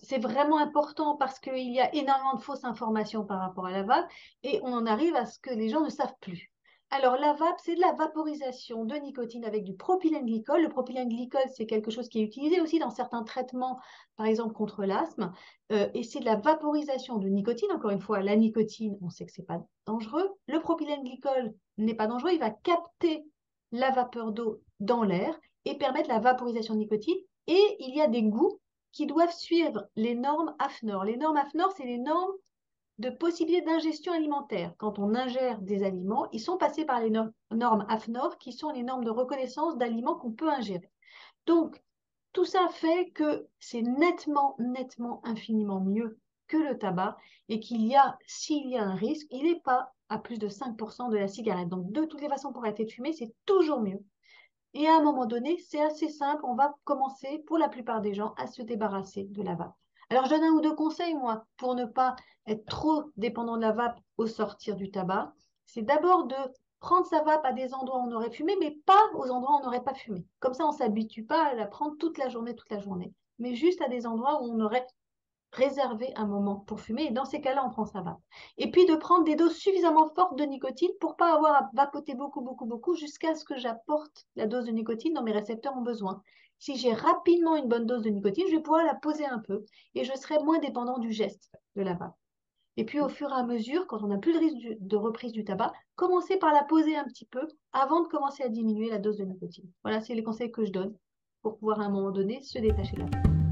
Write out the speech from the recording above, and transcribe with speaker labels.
Speaker 1: C'est vraiment important parce qu'il y a énormément de fausses informations par rapport à la vape et on en arrive à ce que les gens ne savent plus. Alors, la vape, c'est de la vaporisation de nicotine avec du propylène-glycol. Le propylène-glycol, c'est quelque chose qui est utilisé aussi dans certains traitements, par exemple contre l'asthme. Et c'est de la vaporisation de nicotine. Encore une fois, la nicotine, on sait que c'est pas dangereux. Le propylène-glycol n'est pas dangereux. Il va capter la vapeur d'eau dans l'air et permettre la vaporisation de nicotine. Et il y a des goûts qui doivent suivre les normes AFNOR. Les normes AFNOR, c'est les normes de possibilité d'ingestion alimentaire. Quand on ingère des aliments, ils sont passés par les normes AFNOR, qui sont les normes de reconnaissance d'aliments qu'on peut ingérer. Donc, tout ça fait que c'est nettement, nettement, infiniment mieux que le tabac et s'il y a un risque, il n'est pas à plus de 5% de la cigarette. Donc, de toutes les façons, pour arrêter de fumer, c'est toujours mieux. Et à un moment donné, c'est assez simple. On va commencer, pour la plupart des gens, à se débarrasser de la vape. Alors, je donne un ou deux conseils, moi, pour ne pas être trop dépendant de la vape au sortir du tabac. C'est d'abord de prendre sa vape à des endroits où on aurait fumé, mais pas aux endroits où on n'aurait pas fumé. Comme ça, on ne s'habitue pas à la prendre toute la journée, mais juste à des endroits où on aurait réserver un moment pour fumer. Et dans ces cas-là, on prend sa vape. Et puis de prendre des doses suffisamment fortes de nicotine pour pas avoir à vapoter beaucoup, beaucoup, beaucoup jusqu'à ce que j'apporte la dose de nicotine dont mes récepteurs ont besoin. Si j'ai rapidement une bonne dose de nicotine, je vais pouvoir la poser un peu et je serai moins dépendant du geste de la vape. Et puis au fur et à mesure, quand on n'a plus de risque de reprise du tabac, commencer par la poser un petit peu avant de commencer à diminuer la dose de nicotine. Voilà, c'est les conseils que je donne pour pouvoir à un moment donné se détacher de la vape.